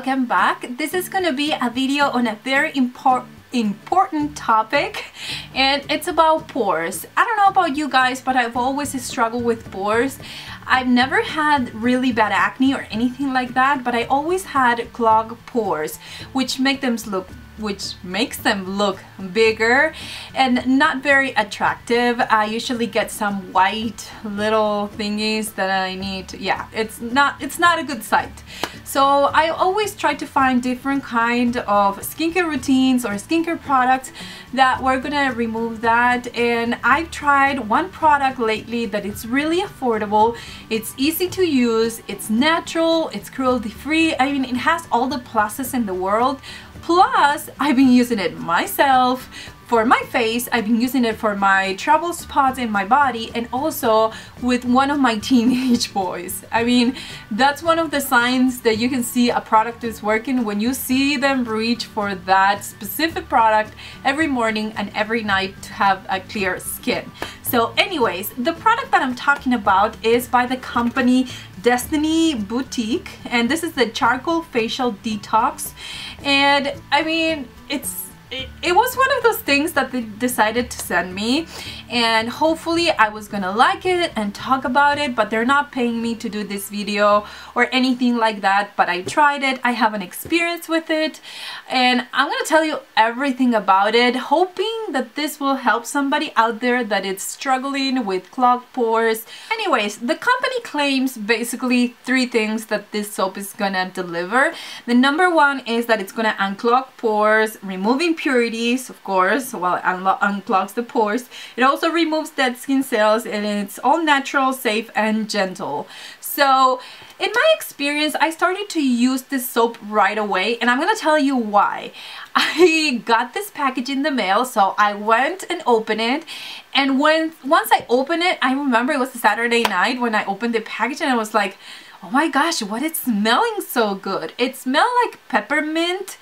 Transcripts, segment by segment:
welcome back. This is gonna be a video on a very important topic, and it's about pores. I don't know about you guys, but I've always struggled with pores. I've never had really bad acne or anything like that, but I always had clogged pores, which makes them look bigger and not very attractive. I usually get some white little thingies that I need to, yeah, it's not a good sight. So I always try to find different kind of skincare routines or skincare products that were gonna remove that, and I've tried one product lately that it's really affordable, it's easy to use, it's natural, it's cruelty free. I mean, it has all the pluses in the world. Plus, I've been using it myself for my face, I've been using it for my trouble spots in my body, and also with one of my teenage boys. I mean, that's one of the signs that you can see a product is working, when you see them reach for that specific product every morning and every night to have a clear skin. So anyways, the product that I'm talking about is by the company LSBeauty, and this is the charcoal facial detox. And I mean, it was one of those things that they decided to send me, and hopefully I was gonna like it and talk about it, but they're not paying me to do this video or anything like that. But I tried it, I have an experience with it, and I'm gonna tell you everything about it, hoping that this will help somebody out there that is struggling with clogged pores. Anyways, the company claims basically 3 things that this soap is gonna deliver. The number 1 is that it's gonna unclog pores, removing impurities, of course, while it unclogs the pores. It also removes dead skin cells, and it's all natural, safe, and gentle. So in my experience, I started to use this soap right away, and I'm gonna tell you why. I got this package in the mail, so I went and opened it, and once I opened it, I remember it was a Saturday night when I opened the package, and I was like, oh my gosh, what is smelling so good? It smelled like peppermint,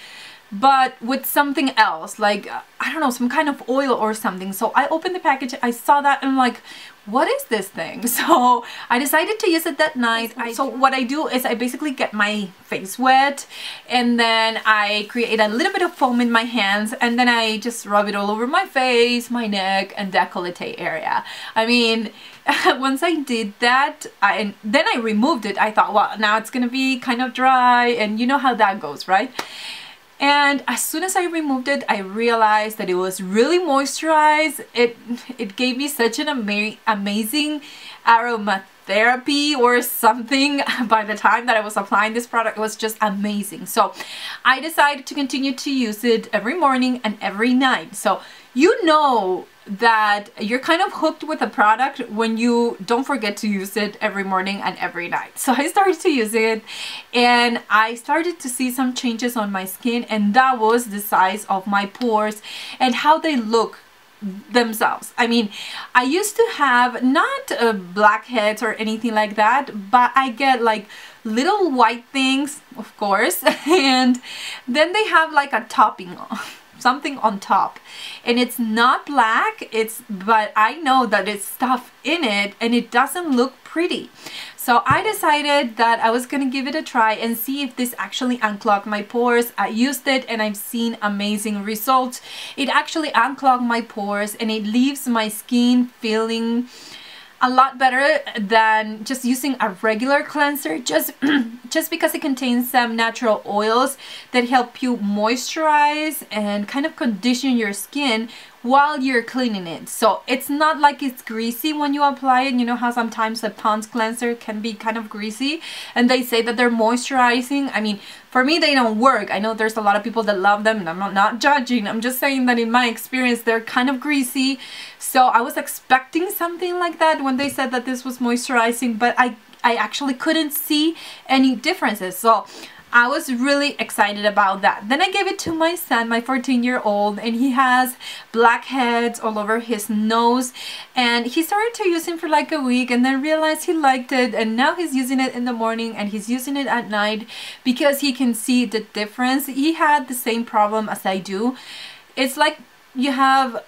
but with something else, like I don't know, some kind of oil or something. So I opened the package, I saw that, and I'm like, what is this thing? So I decided to use it that night. So what I do is I basically get my face wet, and then I create a little bit of foam in my hands, and then I just rub it all over my face, my neck, and décolleté area. I mean, once I did that, then I removed it. I thought, well, now it's gonna be kind of dry, and you know how that goes, right? And as soon as I removed it, I realized that it was really moisturized. It gave me such an amazing aromatherapy or something. By the time that I was applying this product, it was just amazing. So I decided to continue to use it every morning and every night. So you know that you're kind of hooked with a product when you don't forget to use it every morning and every night. So I started to use it, and I started to see some changes on my skin, and that was the size of my pores and how they look themselves. I mean, I used to have not blackheads or anything like that, but I get like little white things, of course, and then they have like a topping something on top, and it's not black, but I know that it's stuff in it, and it doesn't look pretty. So I decided that I was gonna give it a try and see if this actually unclogged my pores. I used it, and I've seen amazing results. It actually unclogged my pores, and it leaves my skin feeling a lot better than just using a regular cleanser, just because it contains some natural oils that help you moisturize and kind of condition your skin while you're cleaning it. So it's not like it's greasy when you apply it. You know how sometimes a Pond's cleanser can be kind of greasy, and they say that they're moisturizing. I mean, for me, they don't work. I know there's a lot of people that love them, and I'm not judging. I'm just saying that in my experience, they're kind of greasy. So I was expecting something like that when they said that this was moisturizing, but I actually couldn't see any differences. So I was really excited about that. Then I gave it to my son, my 14-year-old, and he has blackheads all over his nose, and he started to use it for like a week, and then realized he liked it, and now he's using it in the morning and he's using it at night because he can see the difference. He had the same problem as I do. It's like you have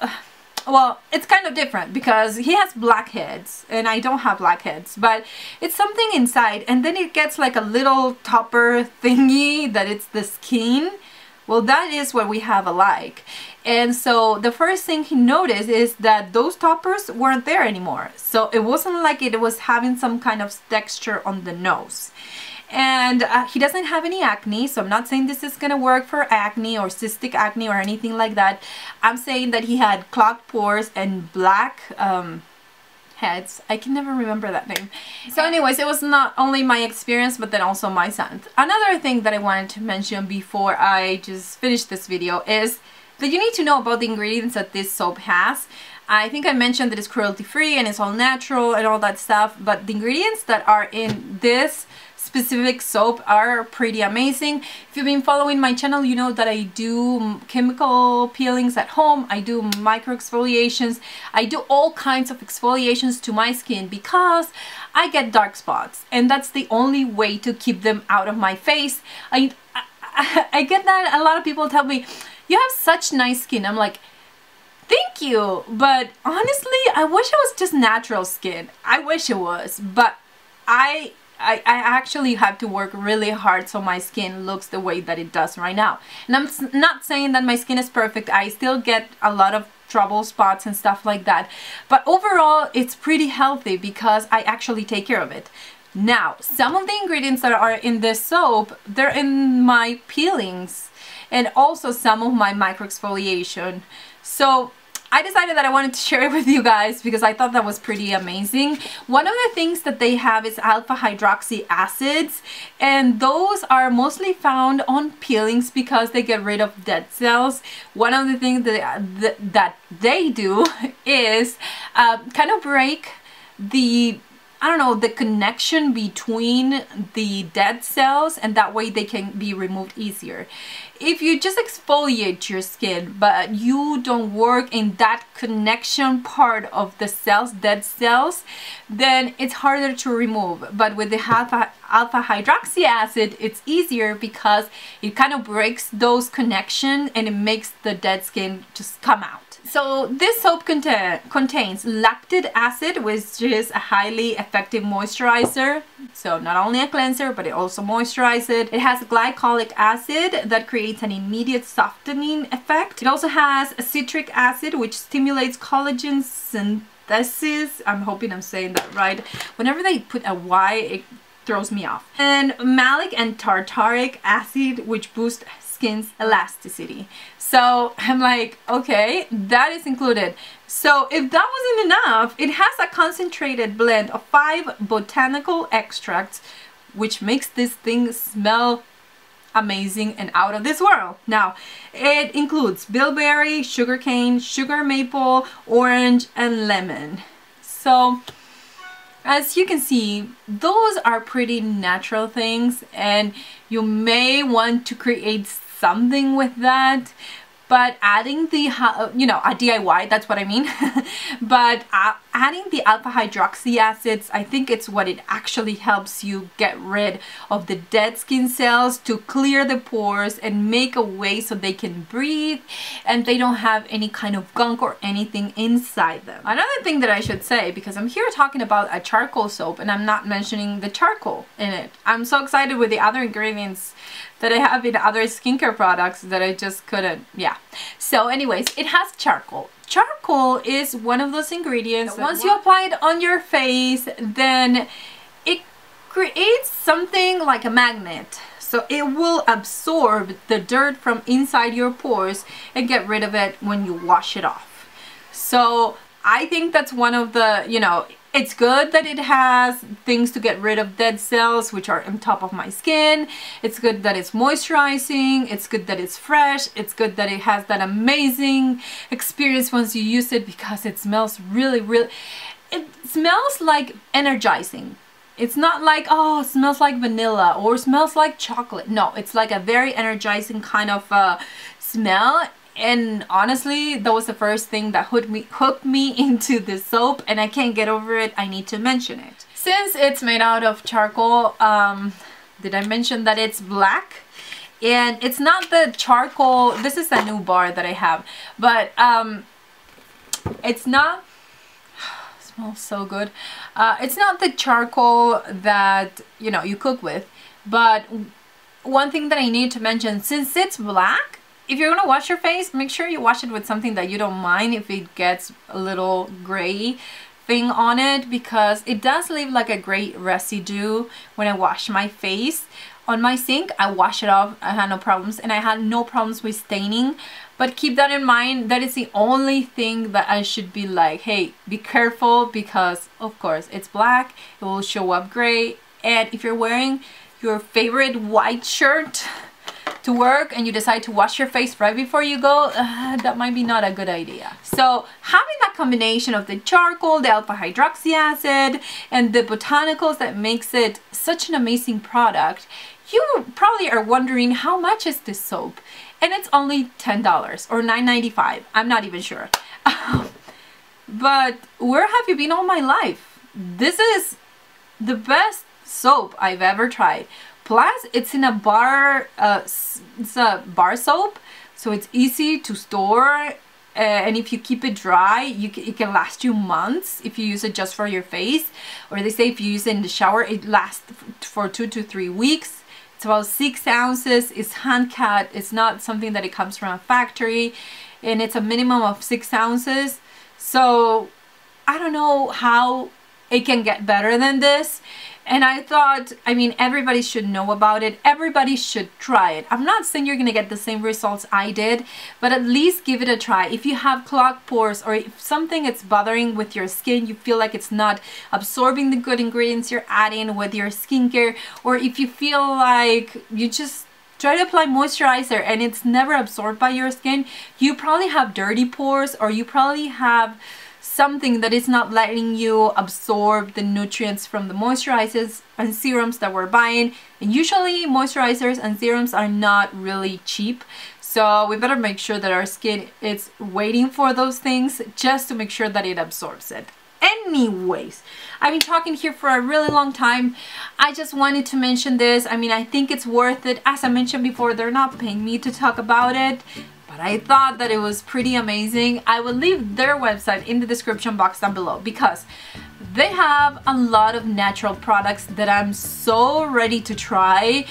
well, it's kind of different because he has blackheads and I don't have blackheads, but it's something inside, and then it gets like a little topper thingy that it's the skin. Well, that is what we have alike. And so the first thing he noticed is that those toppers weren't there anymore. So it wasn't like it was having some kind of texture on the nose. And he doesn't have any acne, so I'm not saying this is gonna work for acne or cystic acne or anything like that. I'm saying that he had clogged pores and black heads. I can never remember that name. So anyways, it was not only my experience, but then also my son. Another thing that I wanted to mention before I just finish this video is that you need to know about the ingredients that this soap has. I think I mentioned that it's cruelty-free and it's all natural and all that stuff, but the ingredients that are in this specific soap are pretty amazing. If you've been following my channel, you know that I do chemical peelings at home. I do micro exfoliations. I do all kinds of exfoliations to my skin because I get dark spots, and that's the only way to keep them out of my face. I get that a lot of people tell me, you have such nice skin. I'm like, thank you, but honestly, I wish it was just natural skin. I wish it was, but I actually have to work really hard so my skin looks the way that it does right now. And I'm not saying that my skin is perfect. I still get a lot of trouble spots and stuff like that. But overall, it's pretty healthy because I actually take care of it. Now, some of the ingredients that are in this soap, they're in my peelings and also some of my micro exfoliation. So I decided that I wanted to share it with you guys because I thought that was pretty amazing. One of the things that they have is alpha hydroxy acids, and those are mostly found on peelings because they get rid of dead cells. One of the things that they do is kind of break the, I don't know, the connection between the dead cells, and that way they can be removed easier. If you just exfoliate your skin but you don't work in that connection part of the cells, dead cells, then it's harder to remove. But with the alpha hydroxy acid, it's easier because it kind of breaks those connections and it makes the dead skin just come out. So this soap contains lactic acid, which is a highly effective moisturizer. So not only a cleanser, but it also moisturizes. It has glycolic acid that creates an immediate softening effect. It also has a citric acid, which stimulates collagen synthesis. I'm hoping I'm saying that right. Whenever they put a Y, it throws me off. And malic and tartaric acid, which boost skin's elasticity. So I'm like, okay, that is included. So if that wasn't enough, it has a concentrated blend of 5 botanical extracts, which makes this thing smell amazing and out of this world. Now, it includes bilberry, sugarcane, sugar maple, orange, and lemon. So as you can see, those are pretty natural things, and you may want to create something with that, but adding the, you know, a DIY, that's what I mean. But adding the alpha hydroxy acids, I think it's what it actually helps you get rid of the dead skin cells, to clear the pores and make a way so they can breathe and they don't have any kind of gunk or anything inside them. Another thing that I should say, because I'm here talking about a charcoal soap and I'm not mentioning the charcoal in it. I'm so excited with the other ingredients that I have in other skincare products that I just couldn't, yeah. So anyways, it has charcoal. Charcoal is one of those ingredients that once you apply it on your face, then it creates something like a magnet. So it will absorb the dirt from inside your pores and get rid of it when you wash it off. So I think that's one of the, you know, it's good that it has things to get rid of dead cells, which are on top of my skin. It's good that it's moisturizing. It's good that it's fresh. It's good that it has that amazing experience once you use it, because it smells really, really, it smells like energizing. It's not like, oh, it smells like vanilla or smells like chocolate. No, it's like a very energizing kind of smell. And honestly, that was the first thing that hooked me into this soap, and I can't get over it. I need to mention it. Since it's made out of charcoal, did I mention that it's black? And it's not the charcoal, this is a new bar that I have, but It's not, smells so good. It's not the charcoal that, you know, you cook with, but one thing that I need to mention, since it's black, if you're gonna wash your face, make sure you wash it with something that you don't mind if it gets a little gray thing on it, because it does leave like a gray residue when I wash my face. On my sink, I wash it off, I had no problems, and I had no problems with staining. But keep that in mind, that is the only thing that I should be like, hey, be careful, because of course it's black, it will show up gray. And if you're wearing your favorite white shirt to work and you decide to wash your face right before you go, that might be not a good idea. So having that combination of the charcoal, the alpha hydroxy acid, and the botanicals that makes it such an amazing product, you probably are wondering, how much is this soap? And it's only $10 or $9.95. I'm not even sure. But where have you been all my life? This is the best soap I've ever tried. Plus, it's in a bar, it's a bar soap, so it's easy to store. And if you keep it dry, it can last you months if you use it just for your face. Or they say if you use it in the shower, it lasts for 2 to 3 weeks. It's about 6 ounces. It's hand cut. It's not something that it comes from a factory, and it's a minimum of 6 ounces. So I don't know how it can get better than this. And I thought, I mean, everybody should know about it. Everybody should try it. I'm not saying you're gonna get the same results I did, but at least give it a try. If you have clogged pores, or if something is bothering with your skin, you feel like it's not absorbing the good ingredients you're adding with your skincare, or if you feel like you just try to apply moisturizer and it's never absorbed by your skin, you probably have dirty pores, or you probably have something that is not letting you absorb the nutrients from the moisturizers and serums that we're buying. And usually moisturizers and serums are not really cheap, so we better make sure that our skin is waiting for those things just to make sure that it absorbs it. Anyways, I've been talking here for a really long time. I just wanted to mention this. I mean, I think it's worth it. As I mentioned before, they're not paying me to talk about it, but I thought that it was pretty amazing. I will leave their website in the description box down below, because they have a lot of natural products that I'm so ready to try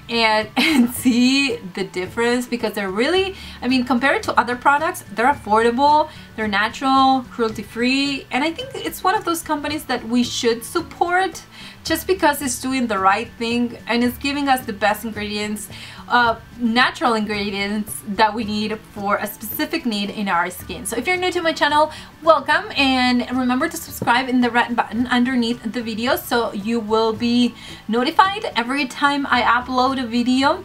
and see the difference, because they're really, I mean, compared to other products, they're affordable, they're natural, cruelty-free, and I think it's one of those companies that we should support just because it's doing the right thing and it's giving us the best ingredients, natural ingredients that we need for a specific need in our skin. So if you're new to my channel, welcome, and remember to subscribe in the red button underneath the video so you will be notified every time I upload a video.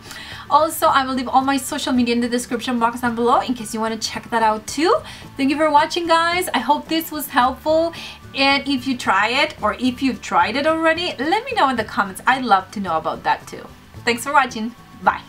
Also, I will leave all my social media in the description box down below in case you want to check that out too. Thank you for watching, guys. I hope this was helpful. And if you try it, or if you've tried it already, let me know in the comments. I'd love to know about that too. Thanks for watching. Bye.